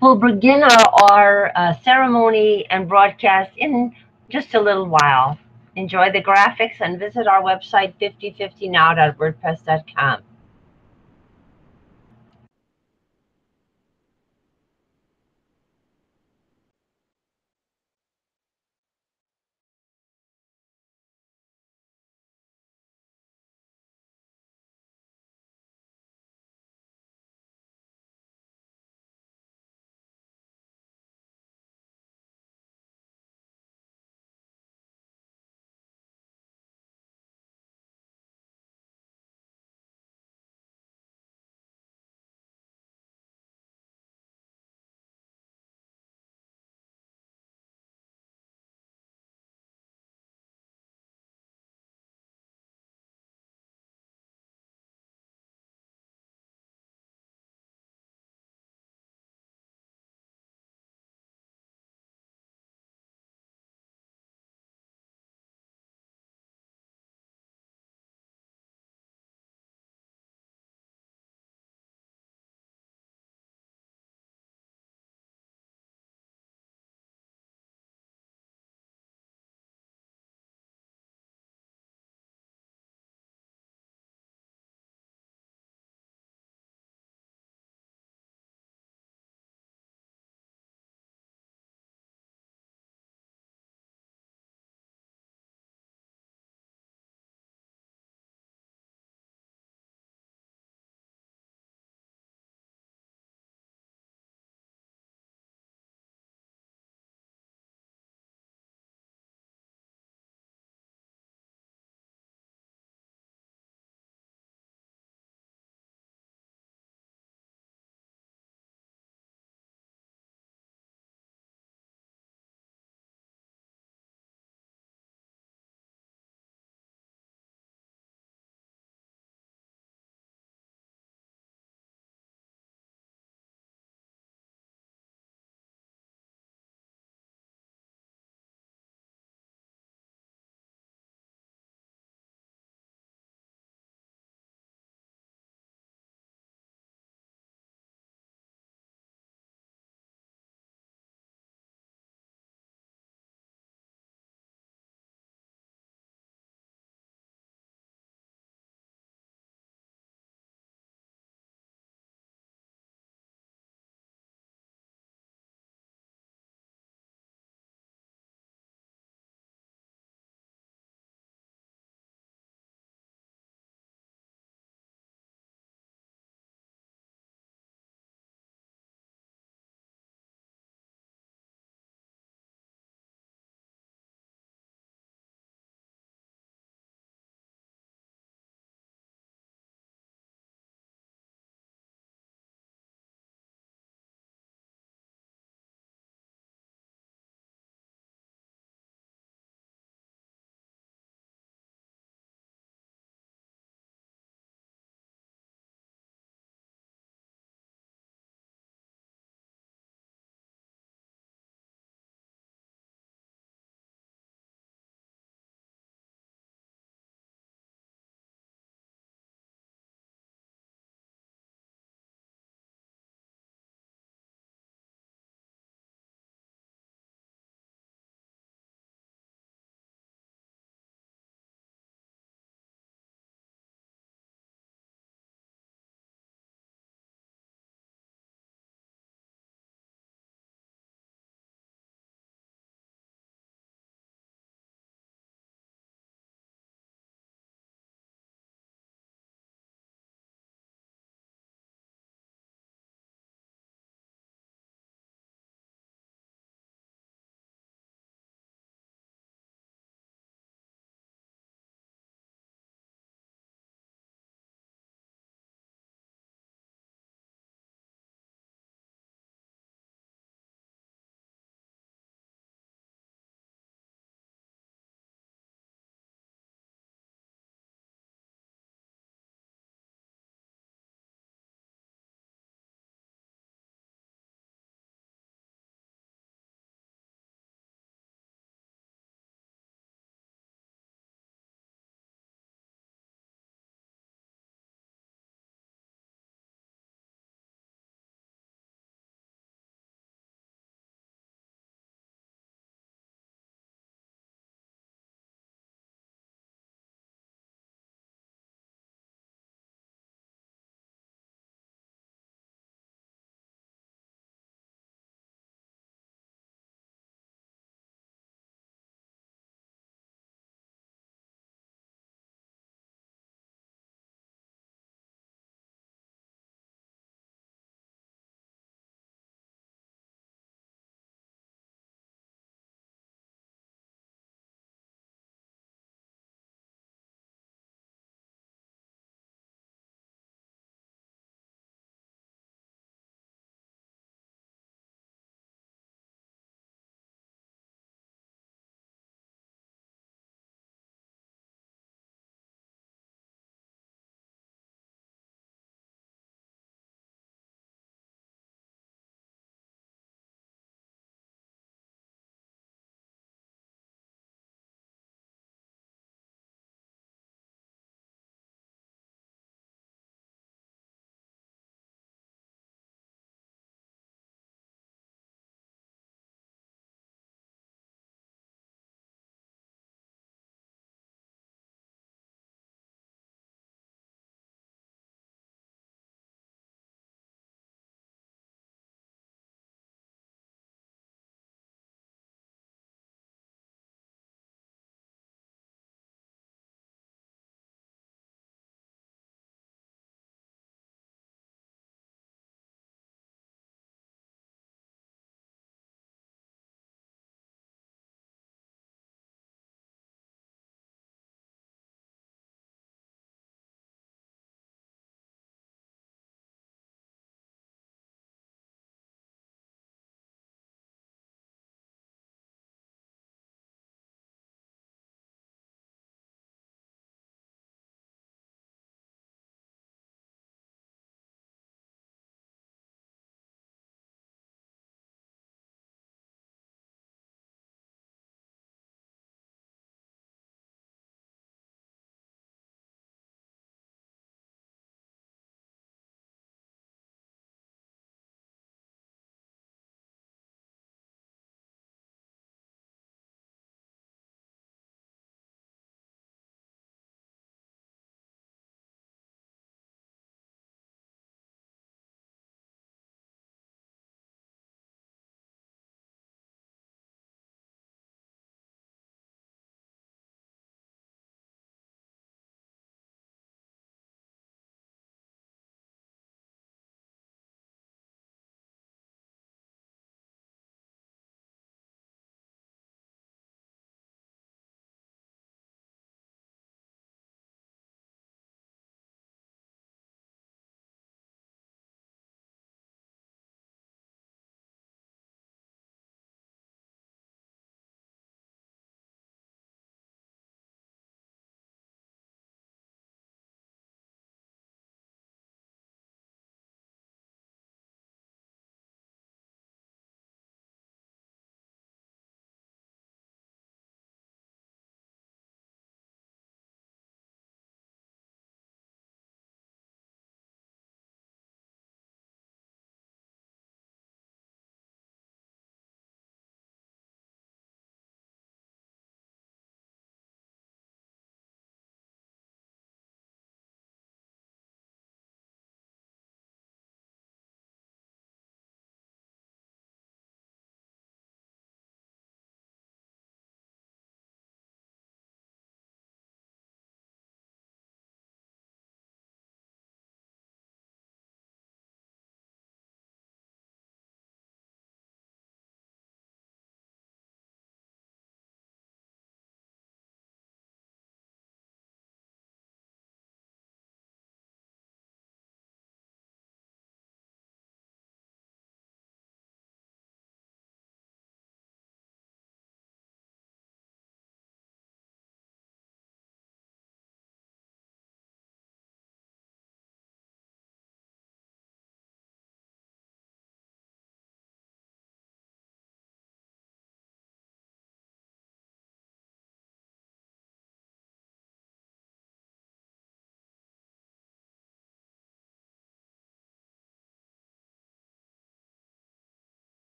We'll begin our ceremony and broadcast in just a little while. Enjoy the graphics and visit our website 5050now.wordpress.com.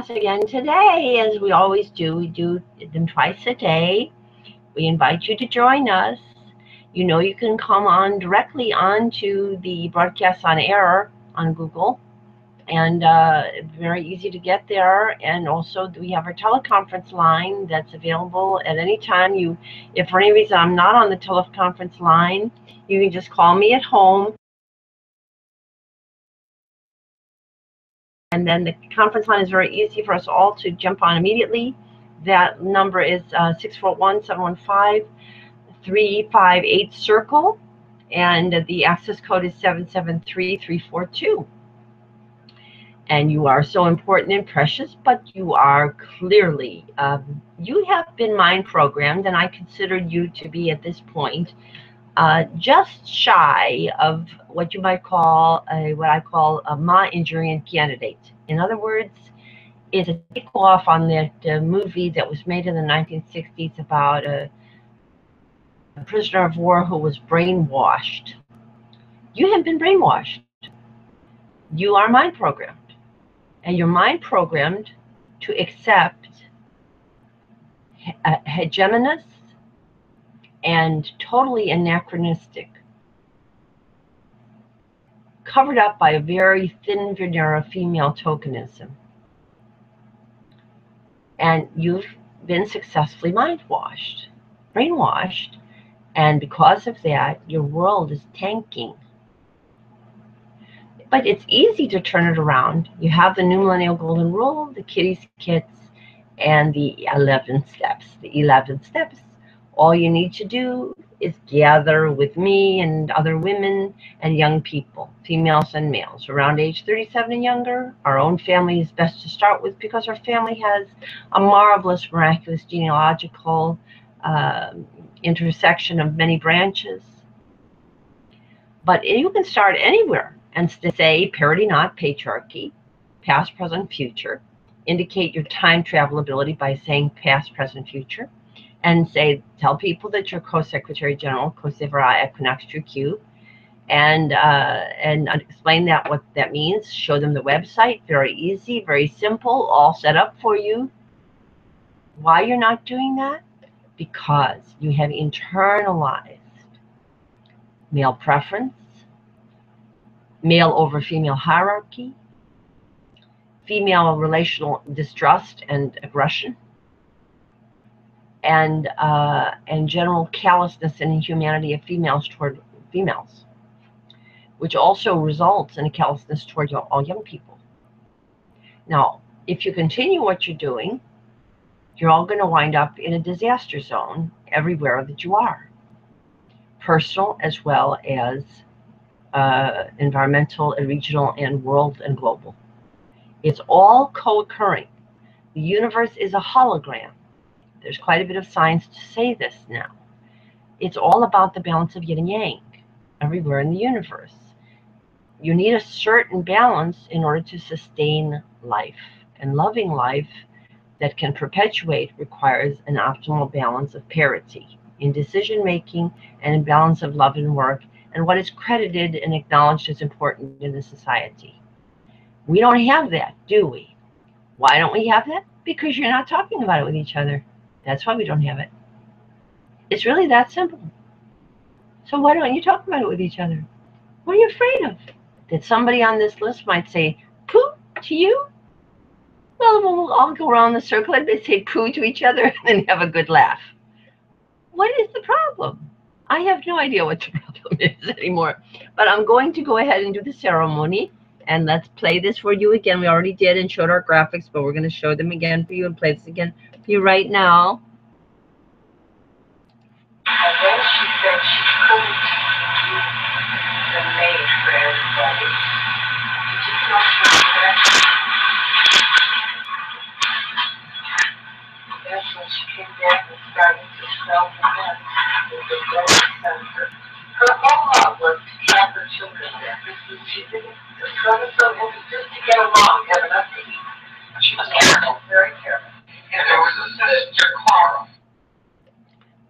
broadcast again today, as we always do. We do them twice a day. We invite you to join us. You know, you can come on directly onto the Broadcast on Air on Google, and very easy to get there. And also we have our teleconference line that's available at any time. If for any reason I'm not on the teleconference line, you can just call me at home. And then the conference line is very easy for us all to jump on immediately. That number is 641-715-358-CIRCLE, and the access code is 773342. And you are so important and precious, but you are clearly, you have been mind programmed, and I consider you to be at this point just shy of what you might call what I call a Ma-Injurian candidate. In other words, it's a takeoff on that movie that was made in the 1960s about a prisoner of war who was brainwashed. You have been brainwashed. You are mind programmed. And you're mind programmed to accept hegemonous and totally anachronistic, covered up by a very thin veneer of female tokenism. And you've been successfully mind-washed, brainwashed, and because of that, your world is tanking. But it's easy to turn it around. You have the New Millennial Golden Rule, the Kitty's Kits, and the 11 steps. The 11 steps. All you need to do is gather with me and other women and young people, females and males, around age 37 and younger. Our own family is best to start with because our family has a marvelous, miraculous genealogical intersection of many branches. But you can start anywhere and say parity, not patriarchy, past, present, future. Indicate your time travel ability by saying past, present, future. And tell people that you're Co-Secretary General, Co-Severa Equinox True Q, and explain what that means. Show them the website, very easy, very simple, all set up for you. Why you're not doing that? Because you have internalized male preference, male over female hierarchy, female relational distrust and aggression, and general callousness and inhumanity of females toward females, which also results in a callousness toward all young people. Now, if you continue what you're doing, you're all going to wind up in a disaster zone everywhere that you are, personal as well as environmental and regional and world and global. It's all co-occurring. The universe is a hologram. There's quite a bit of science to say this now. It's all about the balance of yin and yang everywhere in the universe. You need a certain balance in order to sustain life. And loving life that can perpetuate requires an optimal balance of parity in decision-making and in balance of love and work and what is credited and acknowledged as important in the society. We don't have that, do we? Why don't we have that? Because you're not talking about it with each other. That's why we don't have it. It's really that simple. So why don't you talk about it with each other? What are you afraid of? That somebody on this list might say, poo to you? Well, we'll all go around the circle and they say poo to each other and then have a good laugh. What is the problem? I have no idea what the problem is anymore. But I'm going to go ahead and do the ceremony. And let's play this for you again. We already did and showed our graphics, but we're going to show them again for you and play this again for you right now. And then she said she couldn't do the maid for everybody. Did you know she was there? That's when she came back and started to smell the men with the blood sensor. Her whole love was to have her children there. She didn't so just to get along, have enough to eat. She was careful, very careful. And there was a sister, Clara.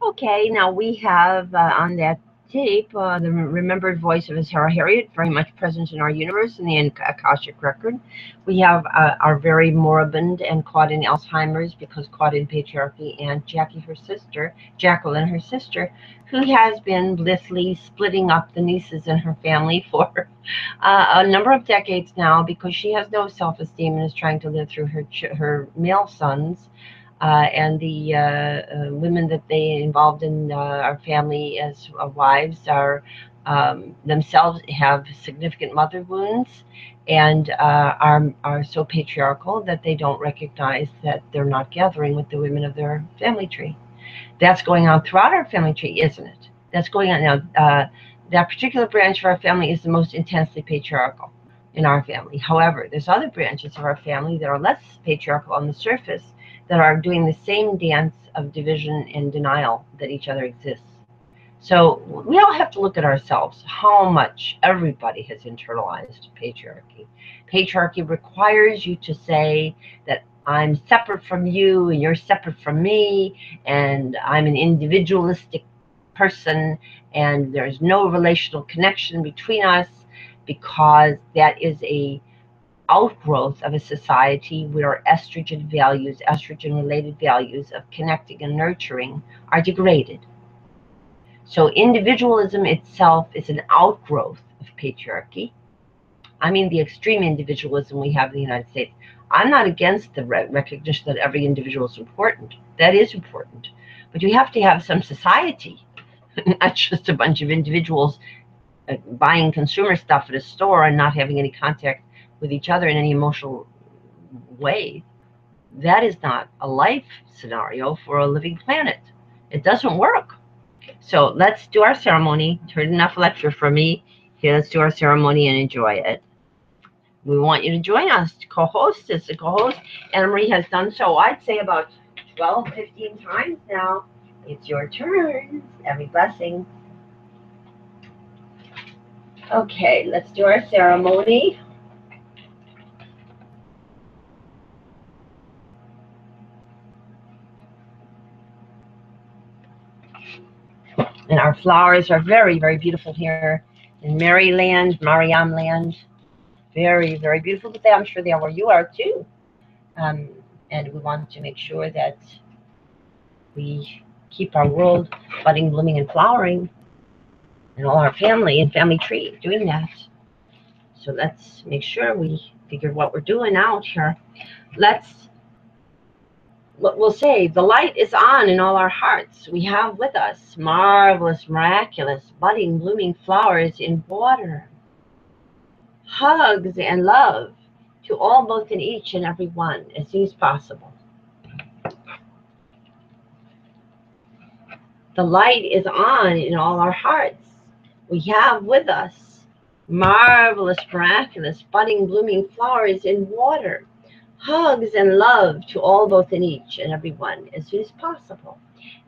Okay, now we have on that tape, the remembered voice of Sarah Harriet, very much present in our universe in the Akashic record. We have our very moribund and caught in Alzheimer's because caught in patriarchy, and Jackie, her sister, Jacqueline, her sister, who has been blissfully splitting up the nieces in her family for a number of decades now because she has no self-esteem and is trying to live through her male sons. And the women that they involved in our family as wives are themselves have significant mother wounds and are so patriarchal that they don't recognize that they're not gathering with the women of their family tree. That's going on throughout our family tree, isn't it? That's going on now. That particular branch of our family is the most intensely patriarchal in our family. However, there's other branches of our family that are less patriarchal on the surface that are doing the same dance of division and denial that each other exists. So we all have to look at ourselves, how much everybody has internalized patriarchy. Patriarchy requires you to say that I'm separate from you and you're separate from me, and I'm an individualistic person and there's no relational connection between us, because that is a outgrowth of a society where estrogen values, estrogen-related values of connecting and nurturing are degraded. So individualism itself is an outgrowth of patriarchy. I mean the extreme individualism we have in the United States. I'm not against the recognition that every individual is important. That is important. But you have to have some society, not just a bunch of individuals buying consumer stuff at a store and not having any contact with each other in any emotional way. That is not a life scenario for a living planet. It doesn't work. So let's do our ceremony. Heard enough lecture from me. Here, let's do our ceremony and enjoy it. We want you to join us to co-host as a co-host. Anna Marie has done so, I'd say, about 12, 15 times now. It's your turn. Every blessing. Okay, let's do our ceremony. And our flowers are very, very beautiful here in Maryland, Mariamland. Very, very beautiful. But I'm sure they are where you are too. And we want to make sure that we keep our world budding, blooming, and flowering, and all our family and family tree doing that. So let's make sure we figure what we're doing out here. We'll say the light is on in all our hearts. We have with us marvelous, miraculous, budding, blooming flowers in water. Hugs and love to all, both in each and every one, as soon as possible. The light is on in all our hearts. We have with us marvelous, miraculous, budding, blooming flowers in water. Hugs and love to all, both in each and every one, as soon as possible.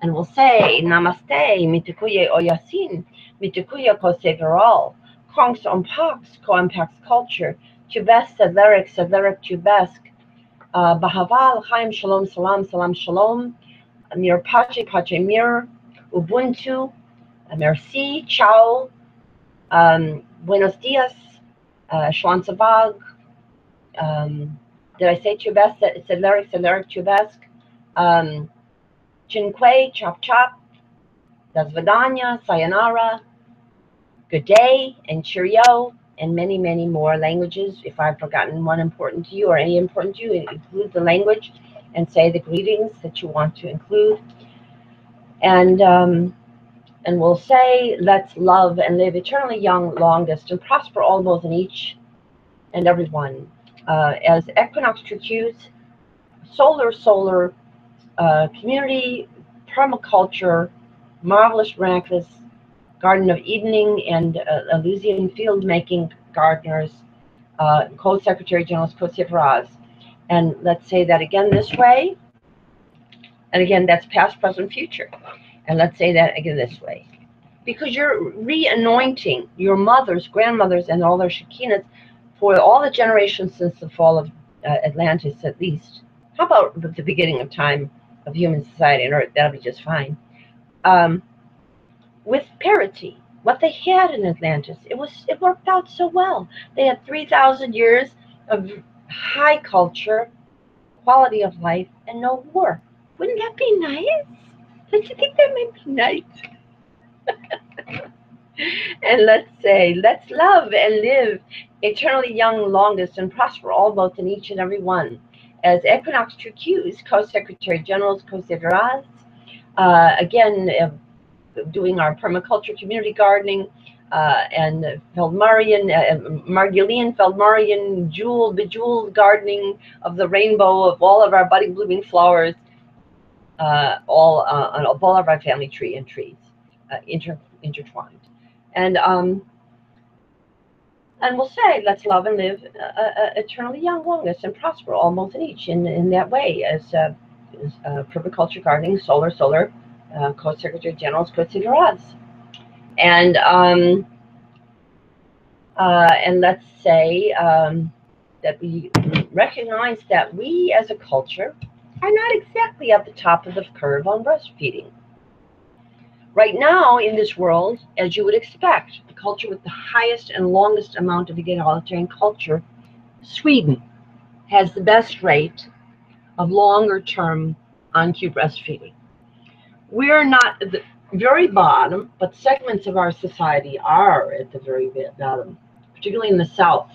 And we'll say, Namaste, mitukuye oyasin, mitukuye koseverall, kongs ompax, ko-impax culture, tubes, sedleric, tubesk, bahaval, chaim, shalom, salam, salam, shalom, mir pache, mir, ubuntu, merci, ciao, buenos dias, schwanzabag, did I say tubes? Sedleric, tubesk, chinque, chop, das vidanya, sayonara, good day, and cheerio, and many, many more languages. If I've forgotten one important to you or any important to you, include the language and say the greetings that you want to include. And we'll say, let's love and live eternally young, longest, and prosper all, both in each and every one. As equinox trucutes, solar, community, permaculture, marvelous, miraculous, Garden of Edening and Elysian field making gardeners, co-secretary general Kosif. And let's say that again this way. And again, that's past, present, future. And let's say that again this way. Because you're re-anointing your mothers, grandmothers, and all their Shekinahs for all the generations since the fall of Atlantis, at least. How about the beginning of time of human society and Earth? That'll be just fine. With parity, what they had in Atlantis. It worked out so well. They had 3,000 years of high culture, quality of life, and no war. Wouldn't that be nice? Don't you think that might be nice? And let's say, let's love and live eternally young, longest, and prosper, all both in each and every one. As Equinox 2Q's Co-Secretary Generals, Co-Secretary, again, doing our permaculture community gardening, and Feldmarian, Margulian, Feldmarian, bejeweled gardening of the rainbow of all of our budding, blooming flowers, of all of our family tree and trees, intertwined. And we'll say, let's love and live eternally young, longest, and prosper, all both in each, in that way, as permaculture gardening, solar, Co-Secretary Generals, Co-Secretaries. And let's say that we recognize that we as a culture are not exactly at the top of the curve on breastfeeding. Right now in this world, as you would expect, the culture with the highest and longest amount of egalitarian culture, Sweden, has the best rate of longer term on-cue breastfeeding. We're not at the very bottom, but segments of our society are at the very bottom, particularly in the South.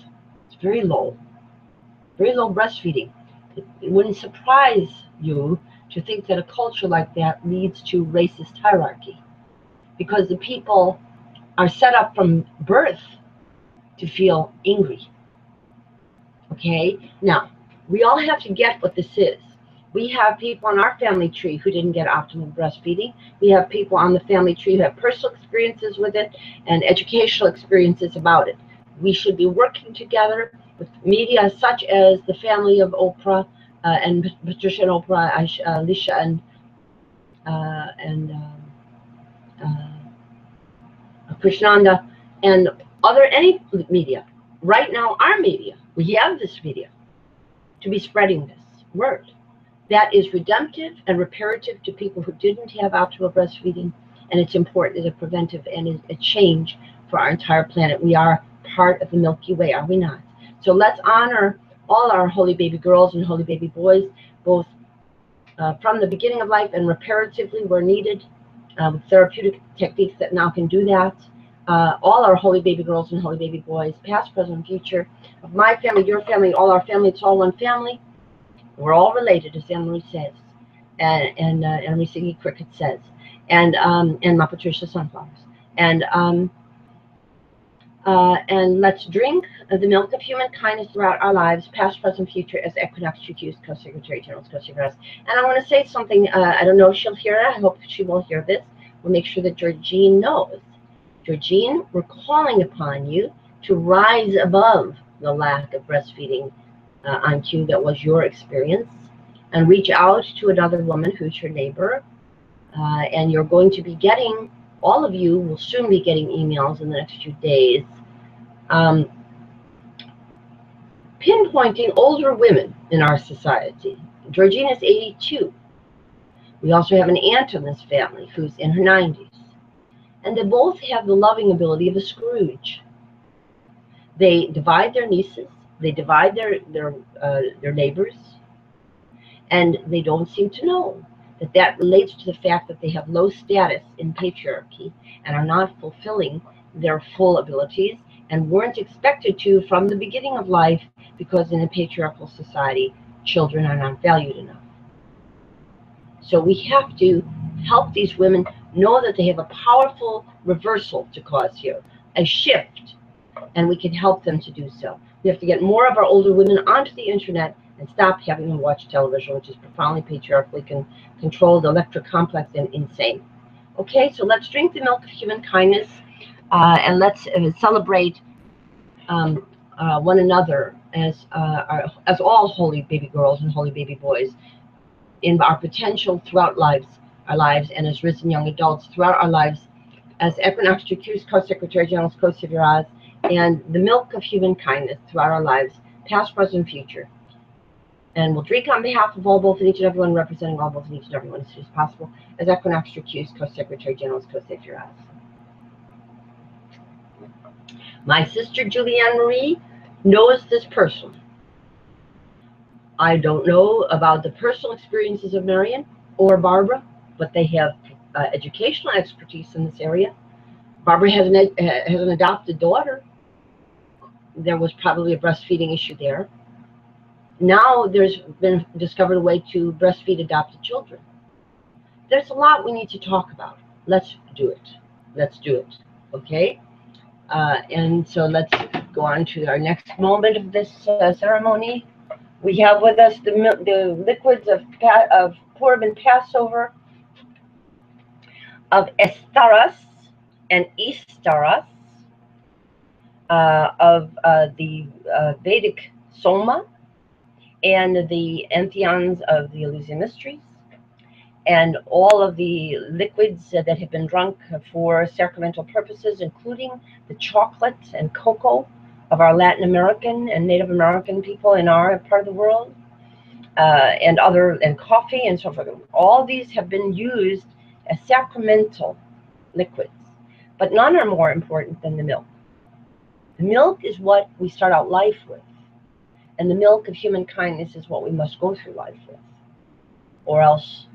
It's very low breastfeeding. It wouldn't surprise you to think that a culture like that leads to racist hierarchy, because the people are set up from birth to feel angry. Okay, now we all have to get what this is. We have people on our family tree who didn't get optimal breastfeeding. We have people on the family tree who have personal experiences with it and educational experiences about it. We should be working together with media such as the family of Oprah and Patricia and Oprah, Alicia and Krishnanda, and any media. Right now, our media, we have this media to be spreading this word. That is redemptive and reparative to people who didn't have optimal breastfeeding, and it's important as a preventive and a change for our entire planet. We are part of the Milky Way, are we not? So let's honor all our holy baby girls and holy baby boys, both from the beginning of life and reparatively where needed, with therapeutic techniques that now can do that. All our holy baby girls and holy baby boys, past, present, and future, of my family, your family, all our family, it's all one family. We're all related, as Anne-Marie says, and Anne-Marie Siggy Cricket says, and Ma Patricia Sunflowers. And let's drink the milk of human kindness throughout our lives, past, present, future, as Equinox 2Q's Co-Secretary Generals, Co-Secretaries. And I want to say something, I don't know if she'll hear it, I hope she will hear this. We'll make sure that Georgine knows. Georgine, we're calling upon you to rise above the lack of breastfeeding on cue that was your experience, and reach out to another woman who's your neighbor, and you're going to be getting, all of you will soon be getting emails in the next few days, pinpointing older women in our society. Georgine is 82. We also have an aunt in this family who's in her 90s, and they both have the loving ability of a Scrooge. They divide their nieces, they divide their neighbors, and they don't seem to know that that relates to the fact that they have low status in patriarchy and are not fulfilling their full abilities and weren't expected to from the beginning of life, because in a patriarchal society, children are not valued enough. So we have to help these women know that they have a powerful reversal to cause here, a shift, and we can help them to do so. We have to get more of our older women onto the internet and stop having them watch television, which is profoundly patriarchally controlled, electric complex, and insane. Okay, so let's drink the milk of human kindness, and let's celebrate one another as all holy baby girls and holy baby boys in our potential throughout our lives, and as risen young adults throughout our lives, as Equinox 2Q's Co-Secretary Generals, Co-Secretaries, and the milk of human kindness throughout our lives, past, present, future. And we'll drink on behalf of all, both, and each and everyone, representing all, both, and each and everyone as soon as possible, as Equinox 2Q's Co-Secretary Generals, Co-Secretaries. My sister Julianne Marie knows this person. I don't know about the personal experiences of Marion or Barbara, but they have educational expertise in this area. Barbara has an adopted daughter. There was probably a breastfeeding issue there. Now there's been discovered a way to breastfeed adopted children. There's a lot we need to talk about. Let's do it. Let's do it. Okay? And so let's go on to our next moment of this ceremony. We have with us the liquids of Purim and Passover of Earthsz and INSZTEAD, of the Vedic Soma, and the Entheons of the Eleusinian Mysteries, and all of the liquids that have been drunk for sacramental purposes, including the chocolate and cocoa of our Latin American and Native American people in our part of the world, and coffee and so forth. All these have been used as sacramental liquids, but none are more important than the milk. The milk is what we start out life with, and the milk of human kindness is what we must go through life with, or else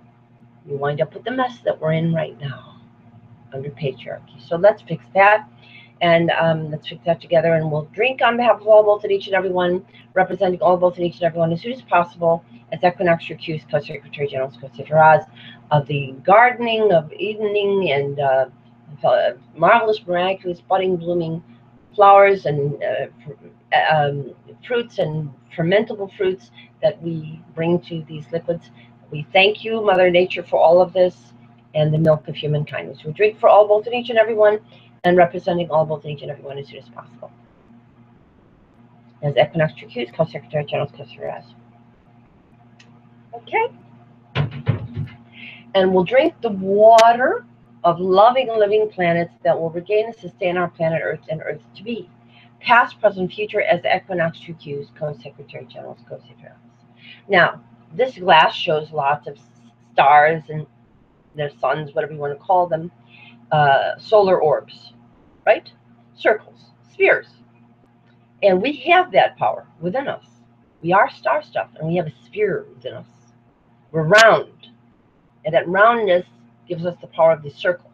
you wind up with the mess that we're in right now under patriarchy. So let's fix that, and let's fix that together, and we'll drink on behalf of all, both, and each and every one, representing all, both, and each and every one as soon as possible, as Equinox Recuse, Co-Secretary General, Co-Secretary of the gardening, of evening, and marvelous, miraculous, budding, blooming flowers and fruits and fermentable fruits that we bring to these liquids. We thank you, Mother Nature, for all of this, and the milk of human kindness. We drink for all, both, and each and every one, and representing all, both, and each and every one as soon as possible. As Equinox Recuse, Co-Secretary General, Co-Secretary. Okay. And we'll drink the water of loving, living planets that will regain and sustain our planet Earth and Earth to be. Past, present, future, as Equinox Recuse, Co-Secretary General, Co-Secretary. Now, this glass shows lots of stars and their suns, whatever you want to call them, solar orbs, right? Circles, spheres. And we have that power within us. We are star stuff, and we have a sphere within us. We're round, and that roundness gives us the power of the circle.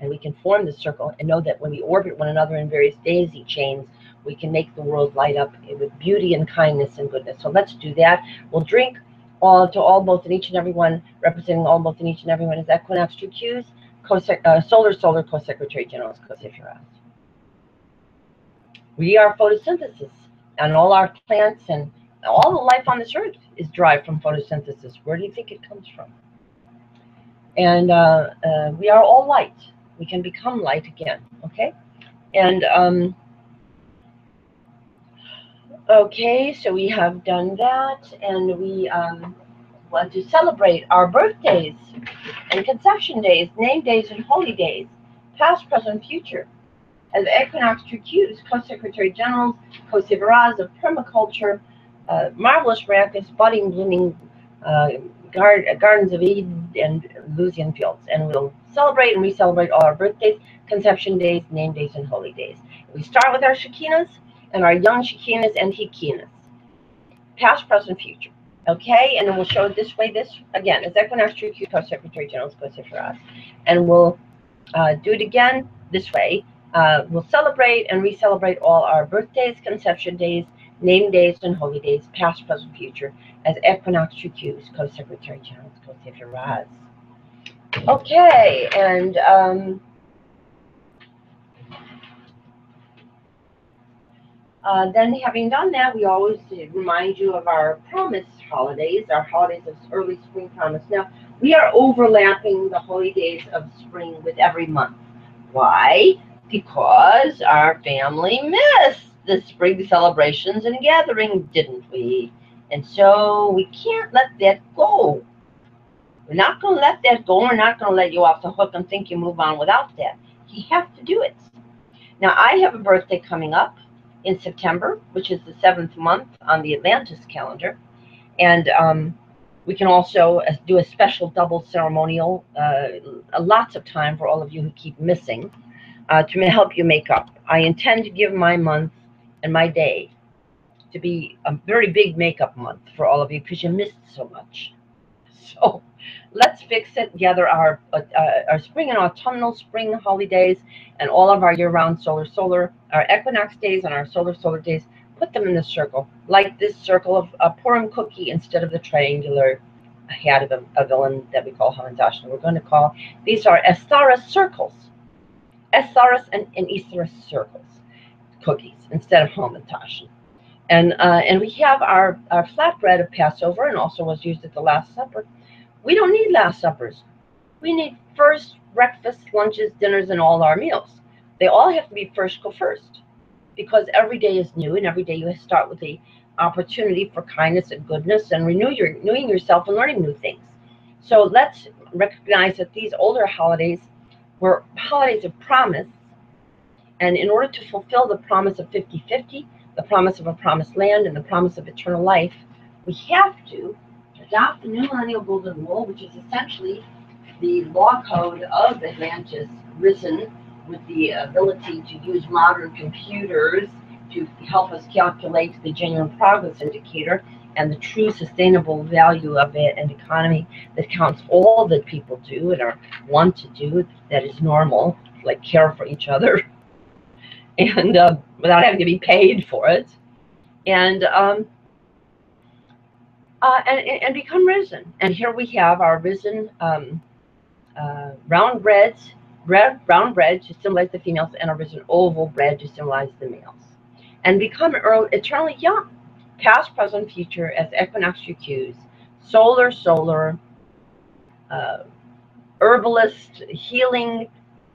And we can form the circle and know that when we orbit one another in various daisy chains, we can make the world light up with beauty and kindness and goodness. So let's do that. We'll drink all to all, both, and each and every one, representing all, both, and each and every one as Equinox Recuse, Solar, Co-Secretary General, Co-Secretary. We are photosynthesis, and all our plants and all the life on this earth is derived from photosynthesis. Where do you think it comes from? And we are all light. We can become light again, okay? And okay, so we have done that, and we want to celebrate our birthdays and conception days, name days, and holy days, past, present, future, as Equinox Recuse, Co-Secretary Generals, Co-Secretaries of Permaculture, marvelous, miraculous, budding, blooming gardens of Eden and Eleusinian fields. And we'll celebrate and re-celebrate all our birthdays, conception days, name days, and holy days. We start with our Shekinahs and our young Shekinahs and Hekinahs, past, present, future. Okay, and then we'll show it this way. This again is Equinox Recuse, Co-Secretary General, Co-Secretary, and we'll do it again this way. We'll celebrate and re-celebrate all our birthdays, conception days, name days, and holy days, past, present, future, as Equinox Recuse, Co-Secretary General, Co-Secretary. Okay, and then having done that, we always remind you of our promised holidays, our holidays of early spring promise. Now, we are overlapping the holy days of spring with every month. Why? Because our family missed the spring celebrations and gathering, didn't we? And so we can't let that go. We're not going to let that go. We're not going to let you off the hook and think you move on without that. You have to do it. Now, I have a birthday coming up in September, which is the 7th month on the Atlantis calendar. And we can also do a special double ceremonial, lots of time for all of you who keep missing. to help you make up. I intend to give my month and my day to be a very big makeup month for all of you because you missed so much. So let's fix it. Gather our spring and autumnal spring holidays and all of our year-round solar, our equinox days and our solar days. Put them in this circle, like this circle of a Purim cookie instead of the triangular hat of a villain that we call Hamantash. We're going to call these are Estaris circles, Estaris and Easteris circles, cookies instead of Hamantash. And we have our flatbread of Passover, and also was used at the Last Supper. We don't need Last Suppers. We need first, breakfast, lunches, dinners, and all our meals. They all have to be first go first, because every day is new, and every day you start with the opportunity for kindness and goodness and renewing yourself and learning new things. So let's recognize that these older holidays were holidays of promise, and in order to fulfill the promise of 50-50, the promise of a promised land, and the promise of eternal life, we have to adopt the new millennial golden rule, which is essentially the law code of Atlantis risen with the ability to use modern computers to help us calculate the genuine progress indicator and the true sustainable value of an economy that counts all that people do and want to do that is normal, like care for each other, and without having to be paid for it, and become risen. And here we have our risen round breads, brown bread to symbolize the females, and our risen oval bread to symbolize the males, and become eternally young, past, present, future, as equinox cues, solar, herbalist, healing,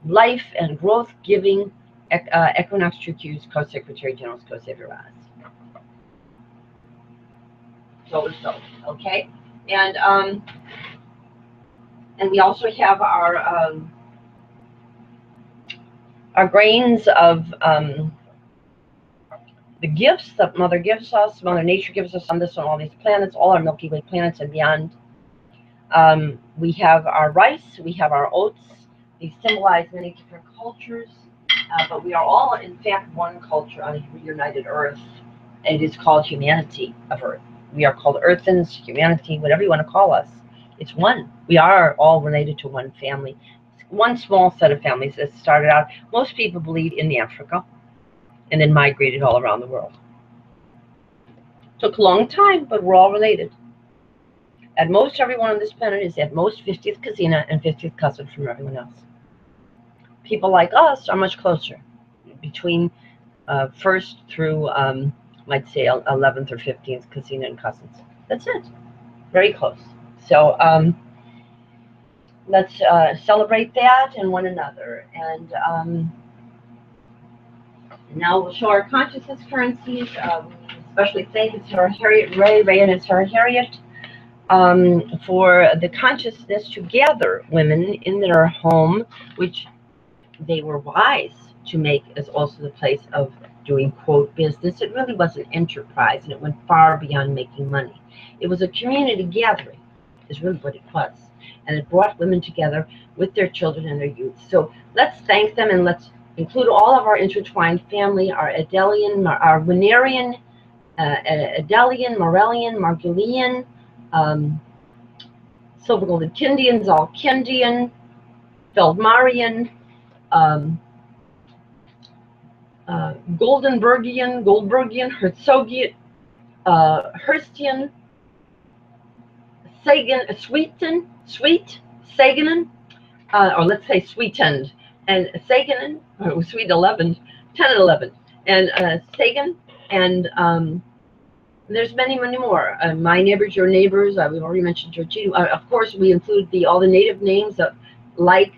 life, and growth-giving equinox cues, co-secretary generals, co-savior. Solar, okay, and we also have our grains of the gifts that Mother gives us, Mother Nature gives us on this and all these planets, all our Milky Way planets and beyond. We have our rice, we have our oats. These symbolize many different cultures, but we are all, in fact, one culture on a reunited Earth, and it is called humanity of Earth. We are called Earthens, humanity, whatever you want to call us. It's one. We are all related to one family, one small set of families that started out, most people believe, in Africa, and then migrated all around the world. Took a long time, but we're all related. At most, everyone on this planet is at most 50th cousina and 50th cousin from everyone else. People like us are much closer, between first through, might say, 11th or 15th cousina and cousins. That's it. Very close. So let's celebrate that and one another. And now we'll show our consciousness currencies. Especially thank it's her Harriet Ray, and it's her Harriet, for the consciousness to gather women in their home, which they were wise to make as also the place of doing, quote, business. It really was an enterprise, and it went far beyond making money. It was a community gathering, is really what it was. And it brought women together with their children and their youth. So let's thank them, and let's include all of our intertwined family, our Adelian, our Winnerian, Adelian, Morellian, Margulian, Silver Golden Kindians, Alkindian, Feldmarian, Goldbergian, Herzogian, Hurstian, Sagan, Saganin, or let's say Sweetend, and Saganin, or Sweet 11, 10 and 11, and Sagan, and there's many more. My neighbors, your neighbors. We've already mentioned Georgina. Of course, we include all the native names of, like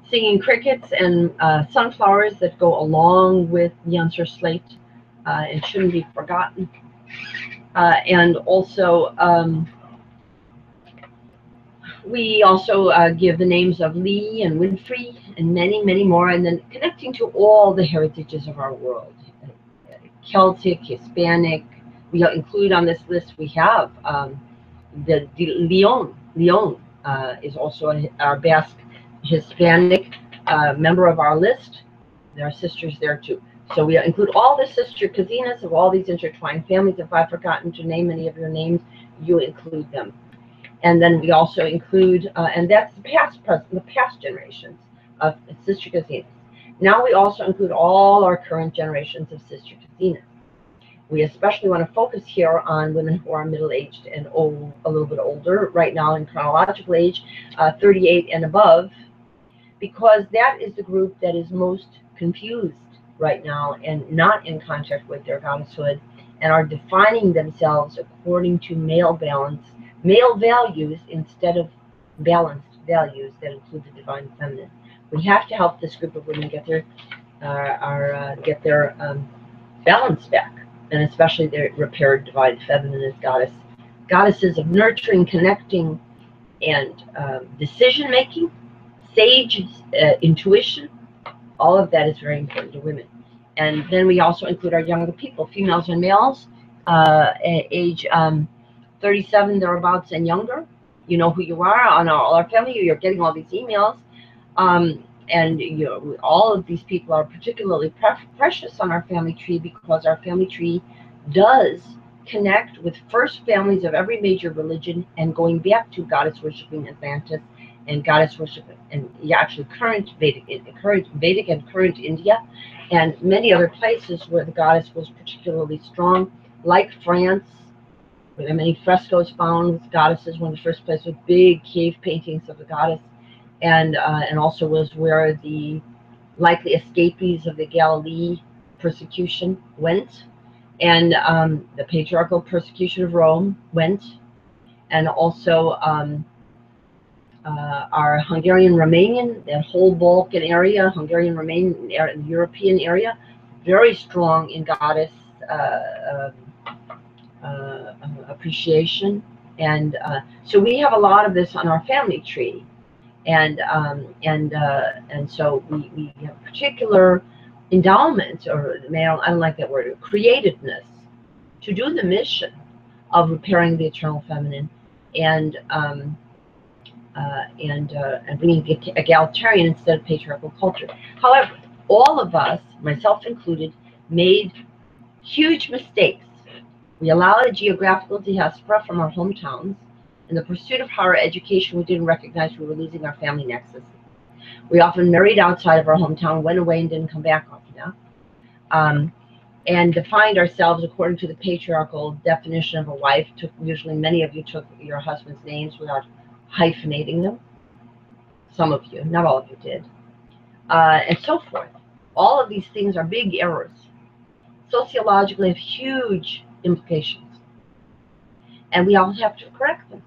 singing crickets and sunflowers that go along with the Unser slate and shouldn't be forgotten. And also, we also give the names of Lee and Winfrey and many more, and then connecting to all the heritages of our world. Celtic, Hispanic. We include on this list, we have the Leon. Leon is also our Basque Hispanic member of our list. There are sisters there too. So we include all the sister cousines of all these intertwined families. If I've forgotten to name any of your names, you include them. And then we also include, and that's the past generations of sister cousines. Now we also include all our current generations of sister cousines. We especially want to focus here on women who are middle-aged and old, a little bit older, right now in chronological age, 38 and above, because that is the group that is most confused right now and not in contact with their goddesshood and are defining themselves according to male balance, male values instead of balanced values that include the divine feminine. We have to help this group of women get their balance back, and especially their repaired divine feminine as goddesses of nurturing, connecting, and decision making, sage intuition. All of that is very important to women. And then we also include our younger people, females and males, age 37 thereabouts and younger. You know who you are on all our family. You're getting all these emails. And you know, all of these people are particularly precious on our family tree because our family tree does connect with first families of every major religion and going back to goddess worshiping Atlantis and goddess worship and actually current Vedic and current India and many other places where the goddess was particularly strong, like France. There are many frescoes found with goddesses, one of the first places with big cave paintings of the goddess, and also was where the likely escapees of the Galilee persecution went, and the patriarchal persecution of Rome went, and also our Hungarian-Romanian, that whole Balkan area, Hungarian-Romanian, the European area, very strong in goddess appreciation, and so we have a lot of this on our family tree, and so we have particular endowment, or I don't like that word, creativeness, to do the mission of repairing the eternal feminine and bringing the egalitarian instead of patriarchal culture. However, all of us, myself included, made huge mistakes. We allowed a geographical diaspora from our hometowns. In the pursuit of higher education, we didn't recognize we were losing our family nexus. We often married outside of our hometown, went away, and didn't come back often enough. And defined ourselves according to the patriarchal definition of a wife. Usually many of you took your husband's names without hyphenating them. Some of you, not all of you did. And so forth. All of these things are big errors. Sociologically have huge implications. And we all have to correct them.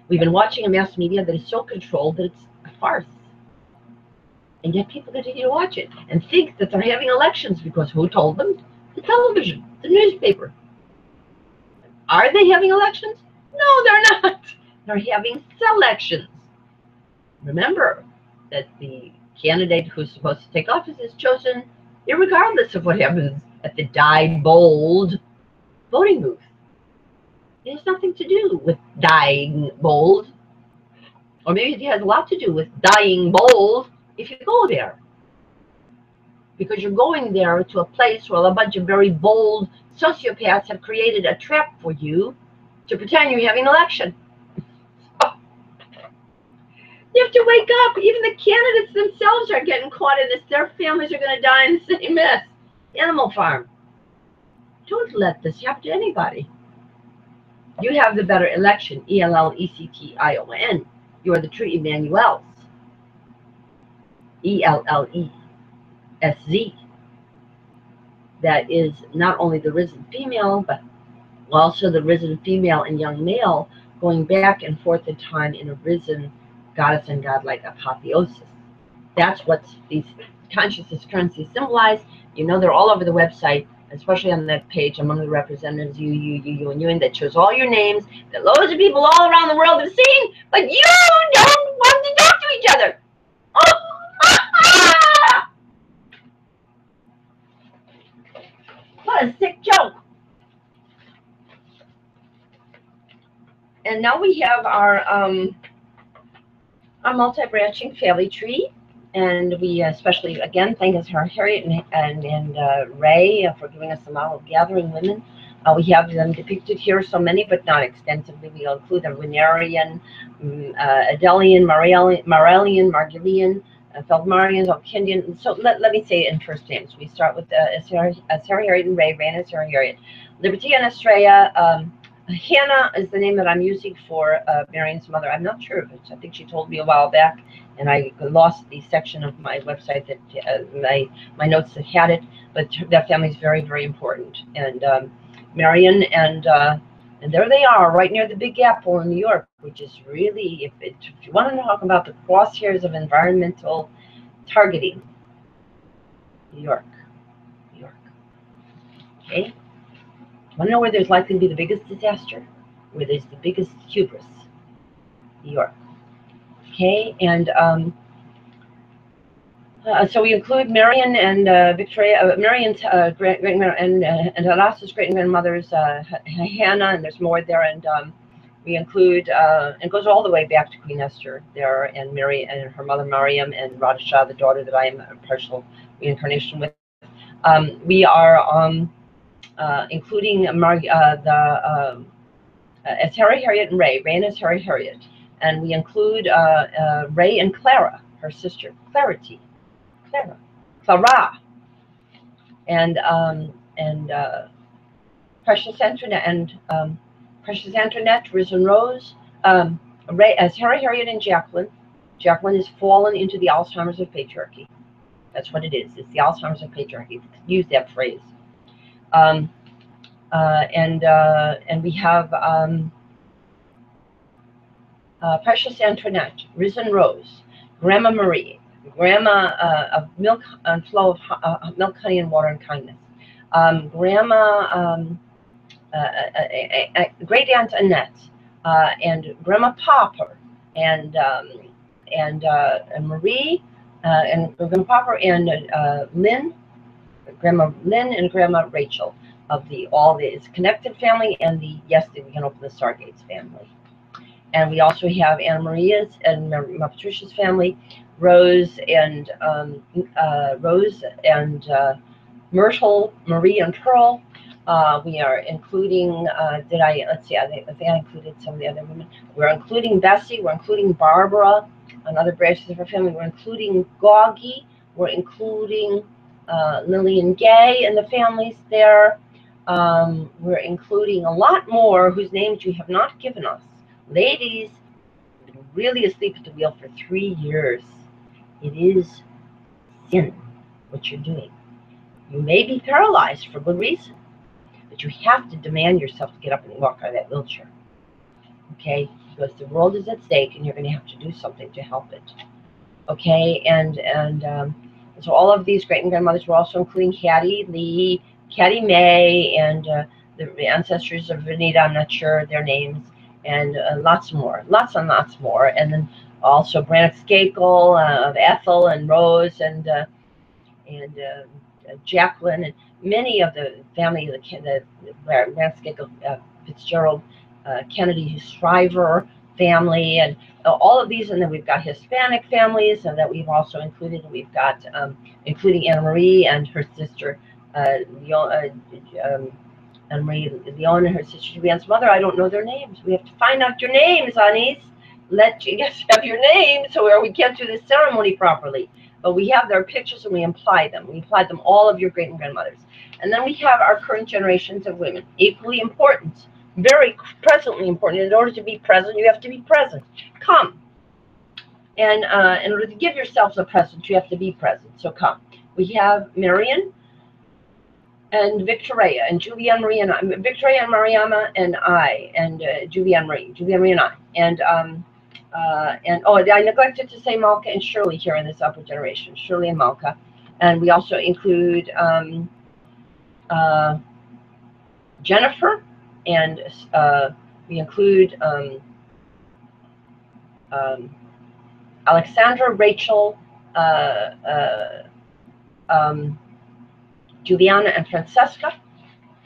We've been watching a mass media that is so controlled that it's a farce. And yet people continue to watch it and think that they're having elections because who told them? The television, the newspaper. Are they having elections? No, they're not. They're having selections. Remember that the candidate who's supposed to take office is chosen irregardless of what happens at the dyed bold voting booth. It has nothing to do with dying bold. Or maybe it has a lot to do with dying bold if you go there. Because you're going there to a place where a bunch of very bold sociopaths have created a trap for you to pretend you're having an election. You have to wake up. Even the candidates themselves are getting caught in this. Their families are going to die in the same mess. Animal Farm. Don't let this happen to anybody. You have the better election, ELLECTION. You are the true Emmanuels, ELLESZ. That is not only the risen female, but also the risen female and young male going back and forth in time in a risen goddess and godlike apotheosis. That's what these consciousness currencies symbolize. You know, they're all over the website, especially on that page among the representatives, you, and that shows all your names that loads of people all around the world have seen, but you don't want to talk to each other. Oh, what a sick joke. And now we have our a multi-branching family tree, and we especially, again, thank us Harriet and Ray for giving us the model of gathering women. We have them depicted here, so many, but not extensively. We'll include the Venerian, Adelian, Marellian, Margilian, Feldmarian, Alkindian. So let me say it in first names. We start with Sarah Harriet and Ray, Ray and Sarah Harriet. Liberty and Estrella. Hannah is the name that I'm using for Marion's mother. I'm not sure if it's, I think she told me a while back, and I lost the section of my website that my notes that had it, but that family is very, very important. And Marion, and there they are, right near the Big Apple in New York, which is really, if you want to talk about the crosshairs of environmental targeting, New York, New York. Okay. Want to know where there's likely to be the biggest disaster? Where there's the biggest hubris? New York. Okay, and so we include Marion and Victoria, Marion's great and Alasta's great grandmothers, Hannah, and there's more there, and we include it goes all the way back to Queen Esther there, and Mary and her mother Mariam, and Radha, the daughter that I am a partial reincarnation with. We are including as Harry, Harriet, and Ray and as Harry, Harriet, and we include Ray and Clara, her sister, Clara, and Precious Antoinette, Risen Rose, Ray as Harry, Harriet, and Jacqueline. Jacqueline is fallen into the Alzheimer's of patriarchy. That's what it is. It's the Alzheimer's of patriarchy. Use that phrase. And we have Precious Antoinette, Risen Rose, Grandma Marie, Grandma of milk and flow of milk, honey, and water and kindness, Grandma, Great Aunt Annette, and Grandma Popper, and Marie, and Grandma Popper, and Lynn, Grandma Lynn, and Grandma Rachel of all the connected family, and we can open the Stargates family. And we also have Anna Maria's and Patricia's family, Rose and Myrtle, Marie, and Pearl. We are including, let's see, I think I included some of the other women. We're including Bessie, we're including Barbara, and other branches of her family. We're including Gaugy, we're including Lillian Gay and the families there. We're including a lot more whose names you have not given us. Ladies, you've been really asleep at the wheel for 3 years. It is sin, what you're doing. You may be paralyzed for good reason, but you have to demand yourself to get up and walk out of that wheelchair. Okay? Because the world is at stake, and you're going to have to do something to help it. Okay? And so all of these great grandmothers, we're also including Hattie Lee, Hattie May, and the ancestors of Vanita, I'm not sure their names, and lots more, lots and lots more. And then also Brannock Skakel, of Ethel and Rose, and Jacqueline, and many of the family, the Brannock Skakel, Fitzgerald, Kennedy, Shriver family, and all of these. And then we've got Hispanic families that we've also included. We've got including Anna Marie and her sister Anna Marie Leon and her sister Julianne's mother. I don't know their names. We have to find out your names, honeys. Let you guys have your names, or we can't do this ceremony properly. But we have their pictures and we imply them. We imply them, all of your great grandmothers. And then we have our current generations of women, equally important, very presently important. In order to be present, you have to be present. Come. And in order to give yourselves a present, you have to be present. So come. We have Marion and Victoria and Julianne Marie and I, Victoria and Mariama and I, and Julianne Marie and I, and oh, I neglected to say Malka and Shirley here in this upper generation, Shirley and Malka. And we also include Jennifer, and we include Alexandra, Rachel, Juliana, and Francesca.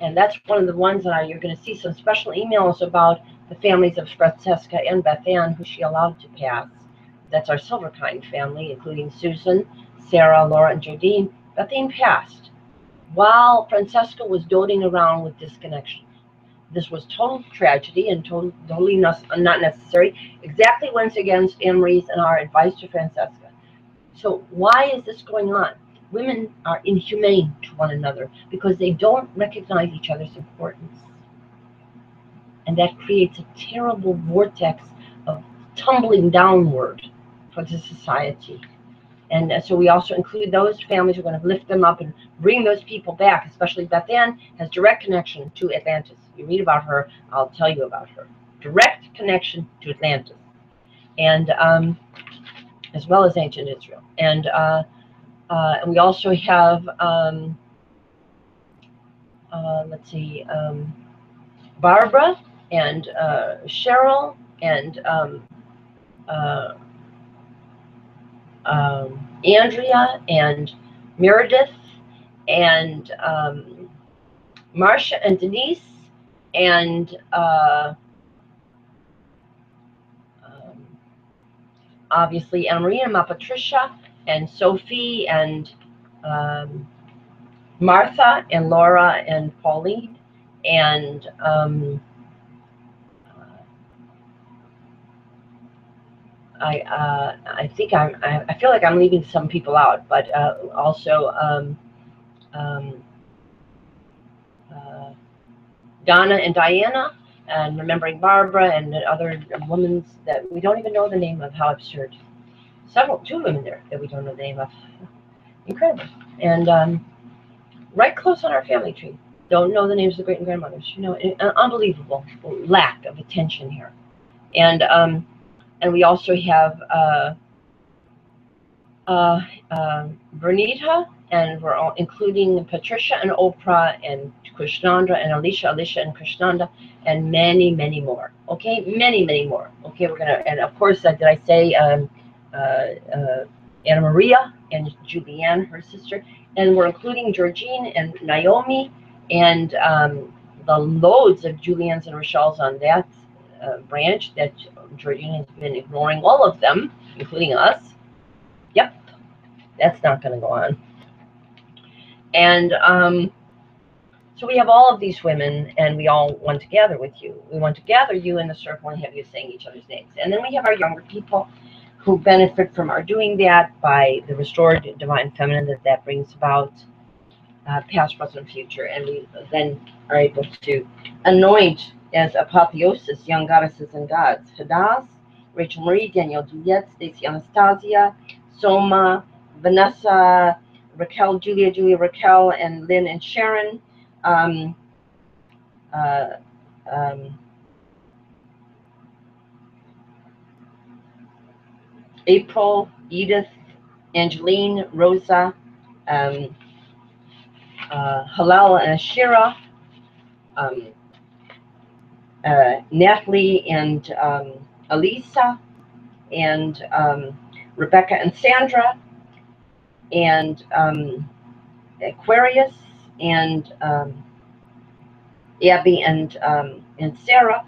And that's one of the ones that you're going to see some special emails about the families of Francesca and Beth Ann, who she allowed to pass. that's our Silverkind family, including Susan, Sarah, Laura, and Jardine, Bethany passed while Francesca was doting around with disconnection. This was total tragedy and totally not necessary. Exactly went against Anne-Marie's and our advice to Francesca. So why is this going on? Women are inhumane to one another because they don't recognize each other's importance. And that creates a terrible vortex of tumbling downward for the society. And so we also include those families. We're going to lift them up and bring those people back, especially Beth Ann has direct connection to Atlantis. You read about her, I'll tell you about her. Direct connection to Atlantis, and as well as ancient Israel. And we also have, let's see, Barbara and Cheryl and Andrea and Meredith and Marcia and Denise and obviously Anne-Marie and Ma Patricia and Sophie and Martha and Laura and Pauline and I think I feel like I'm leaving some people out, but also Donna and Diana, and remembering Barbara and the other women that we don't even know the name of. How absurd! Two women there that we don't know the name of. Incredible. And right close on our family tree. Don't know the names of the great and grandmothers. You know, unbelievable lack of attention here. And we also have Bernita, and we're all including Patricia and Oprah and Krishnanda and Alicia and Krishnanda and many, many more. Okay, many more. Okay, we're gonna, and of course, did I say Anna Maria and Julianne, her sister, and we're including Georgine and Naomi and the loads of Julianne's and Rochelle's on that branch that Georgine has been ignoring all of them, including us. Yep, that's not going to go on. And so we have all of these women, and we all want to gather with you. We want to gather you in the circle and have you saying each other's names. And then we have our younger people who benefit from our doing that by the restored divine feminine that brings about past, present, future. And we then are able to anoint as apotheosis young goddesses and gods. Hadass, Rachel Marie, Danielle Juliette, Stacy Anastasia, Soma, Vanessa, Raquel, Julia, Raquel, and Lynn and Sharon. April, Edith, Angeline, Rosa, Halal and Ashira, Natalie and Elisa, and Rebecca and Sandra, and Aquarius, and Abby and Sarah,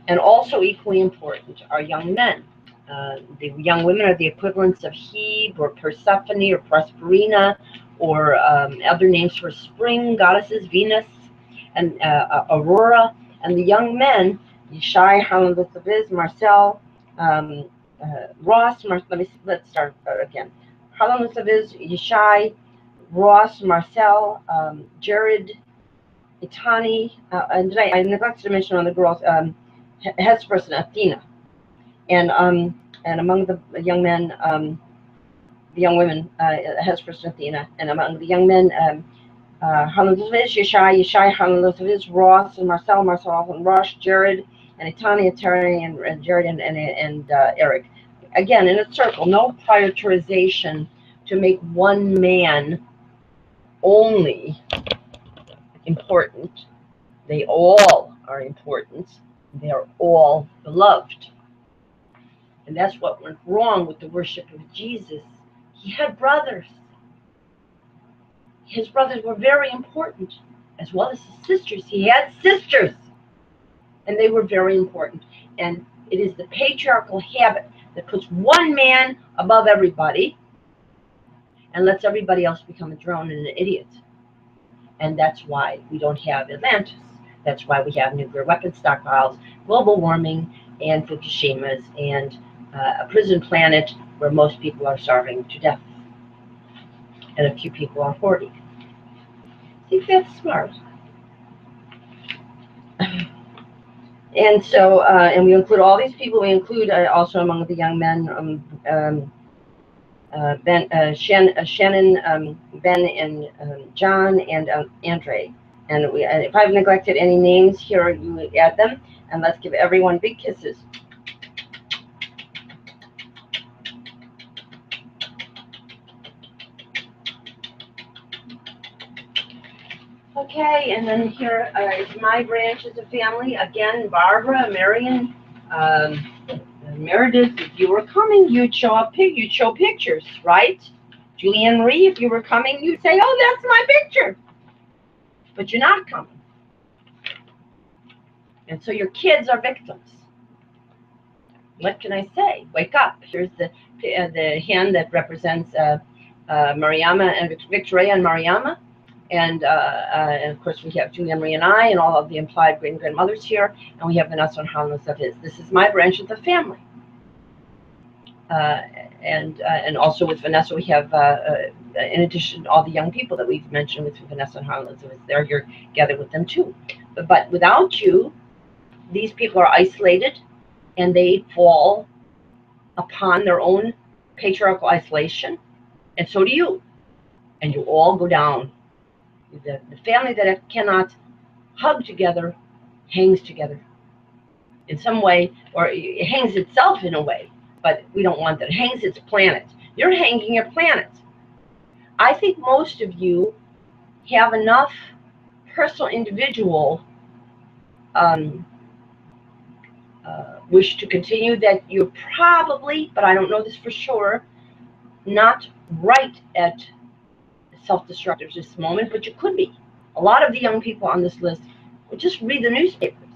and also equally important, our young men. The young women are the equivalents of Hebe or Persephone or Prosperina or other names for spring goddesses, Venus and Aurora. And the young men, Yishai, Harlan, Lusaviz, Marcel, Ross, let's start again. Harlan, Lusaviz, Yishai, Ross, Marcel, Jared, Itani, and I neglected to mention on the girls, Hesperus and Athena. And among the young men, the young women, Hesperus and Athena, and among the young men, Harlan Lusaviz, Yishai, Harlan Lusaviz, Ross and Marcel and Rosh, Jared, and Itani, Terry, and Jared, and Eric. Again, in a circle, no prioritization to make one man only important. They all are important. They are all beloved. And that's what went wrong with the worship of Jesus. He had brothers. His brothers were very important, as well as his sisters. He had sisters, and they were very important. And it is the patriarchal habit that puts one man above everybody and lets everybody else become a drone and an idiot. And that's why we don't have Atlantis. That's why we have nuclear weapon stockpiles, global warming, and Fukushimas, and a prison planet where most people are starving to death. And a few people are hoarding. I think that's smart. And so, and we include all these people. We include also among the young men, Shannon, Ben, and John, and Andre. And if I've neglected any names here, you add them. And let's give everyone big kisses. Okay, and then here is my branch as a family. Again, Barbara, Marion, Meredith, if you were coming, you'd show up, you'd show pictures, right? Julianne Marie, if you were coming, you'd say, oh, that's my picture. But you're not coming. And so your kids are victims. What can I say? Wake up. Here's the hand that represents Mariama and Victoria and Mariama. And of course, we have Julianne Marie and I, and all of the implied great and grandmothers here. And we have Vanessa and Harlan of his. This is my branch of the family. And also with Vanessa, we have, in addition, all the young people that we've mentioned with Vanessa and Harlan. They're here gathered with them too. But without you, these people are isolated, and they fall upon their own patriarchal isolation. And so do you. And you all go down. The family that cannot hug together hangs together in some way, or it hangs itself in a way, but we don't want that. It hangs its planet. You're hanging your planet. I think most of you have enough personal, individual wish to continue that you're probably, but I don't know this for sure, not right at self-destructive this moment, but you could be. A lot of the young people on this list will just read the newspapers,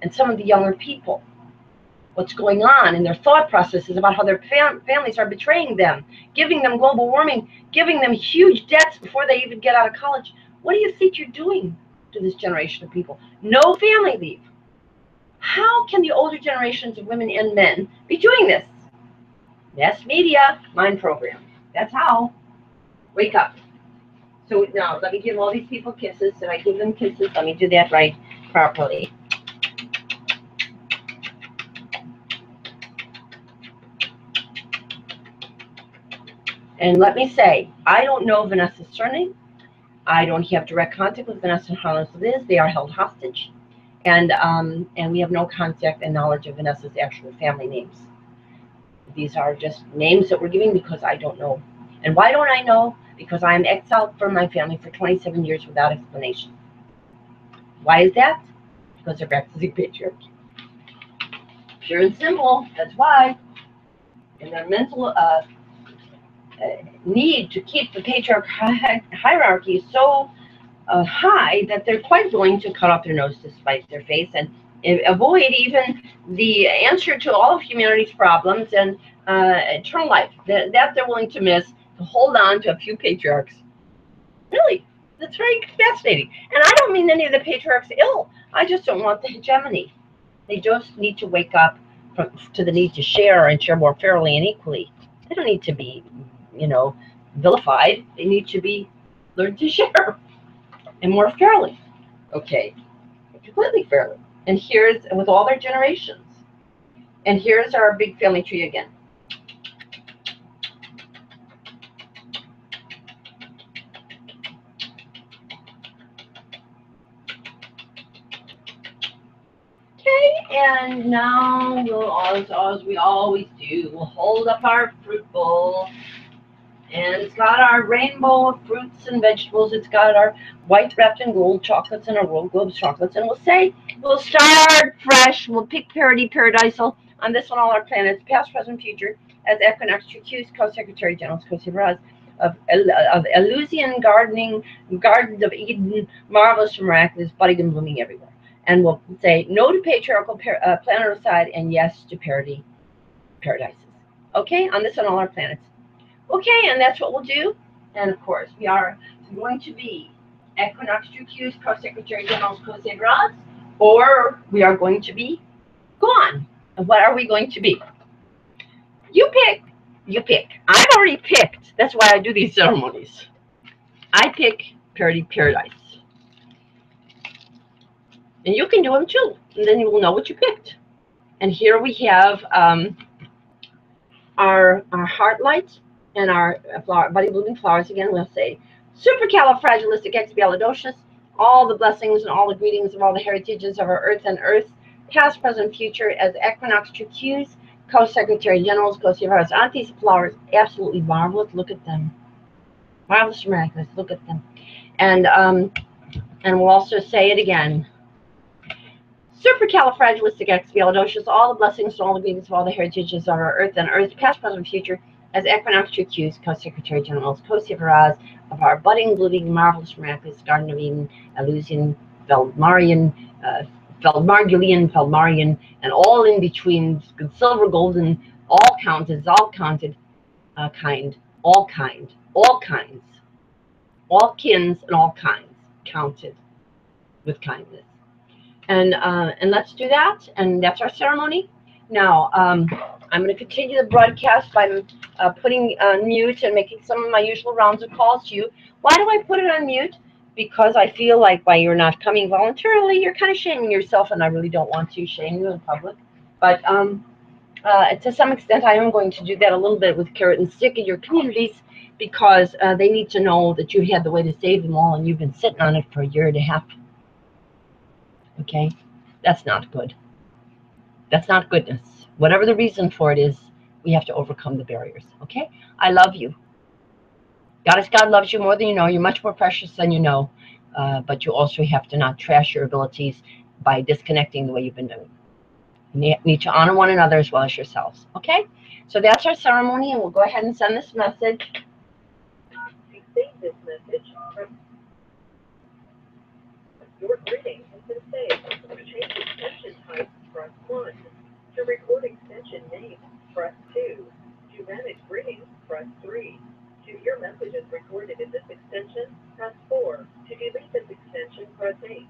and some of the younger people, what's going on in their thought processes about how their families are betraying them, giving them global warming, giving them huge debts before they even get out of college. What do you think you're doing to this generation of people? No family leave. How can the older generations of women and men be doing this? Mass media, mind program. That's how. Wake up. So now, let me give all these people kisses. Did I give them kisses? Let me do that right properly. And let me say, I don't know Vanessa's surname. I don't have direct contact with Vanessa and Harlan Liz. They are held hostage. And we have no contact and knowledge of Vanessa's actual family names. These are just names that we're giving because I don't know. And why don't I know? Because I am exiled from my family for 27 years without explanation. Why is that? Because they're practicing patriarchy. Pure and simple, that's why. And their mental need to keep the patriarch hierarchy so high that they're quite willing to cut off their nose to spite their face and avoid even the answer to all of humanity's problems and eternal life. That they're willing to miss to hold on to a few patriarchs. Really, that's very fascinating. And I don't mean any of the patriarchs ill. I just don't want the hegemony. They just need to wake up to the need to share and share more fairly and equally. They don't need to be, you know, vilified. They need to be learned to share and more fairly. Okay, completely fairly. And here's with all their generations. And here's our big family tree again. Okay, and now we'll, as we always do, we'll hold up our fruit bowl. And it's got our rainbow of fruits and vegetables. It's got our white wrapped in gold chocolates and our World Globes chocolates. And we'll say, we'll start fresh. We'll pick Parity Paradisze on this one, all our planets, past, present, future, as Equinox Trucuse, Co-Secretary General, Co-Secretary of Elysian gardening, Gardens of Eden, marvelous and miraculous, budding and blooming everywhere. And we'll say no to patriarchal planeticide and yes to Parity Paradises. okay, on this and all our planets. Okay, and that's what we'll do. And of course, we are going to be Equinox True Q's Co-Secretary General's Co-Saviors, or we are going to be gone. And what are we going to be? You pick. You pick. I've already picked. That's why I do these ceremonies. I pick Parity Paradise. And you can do them too. And then you will know what you picked. And here we have our heart light and our body blooming flowers. Again, we'll say supercalifragilisticexpialidocious, all the blessings and all the greetings of all the heritages of our earth and earth, past, present, future, as Equinox True Q's Co-Secretary Generals, Co-Saviors, Aunties, flowers, absolutely marvelous. Look at them. Marvelous, miraculous. Look at them. And we'll also say it again. Supercalifragilisticexpialidocious, all the blessings and all the greetings of all the heritages of our earth and earth, past, present, future, as Equinox True Q's Co-Secretary Generals, Co-Saviors of our budding, blooming, marvelous, miraculous Garden of Eden, Elysian, Feldmarian, Feldmarian, and all in between, silver, golden, all counted, all counted, kind, all kind, all kinds, all kins and all kinds, counted with kindness. And let's do that, and that's our ceremony. Now, I'm going to continue the broadcast by putting on mute and making some of my usual rounds of calls to you. Why do I put it on mute? Because I feel like by you're not coming voluntarily, you're kind of shaming yourself, and I really don't want to shame you in public. But to some extent, I am going to do that a little bit with carrot and stick in your communities, because they need to know that you had the way to save them all, and you've been sitting on it for a year and a half. Okay, that's not good. That's not goodness. Whatever the reason for it is, we have to overcome the barriers. Okay, I love you. Goddess God loves you more than you know. You're much more precious than you know, but you also have to not trash your abilities by disconnecting the way you've been doing. You need to honor one another as well as yourselves. Okay, so that's our ceremony, and we'll go ahead and send this message. To save this message, your greeting has been saved. To change extension type, press 1. To record extension name, press 2. To manage greetings, press 3. To hear messages recorded in this extension, press 4. To delete this extension, press 8.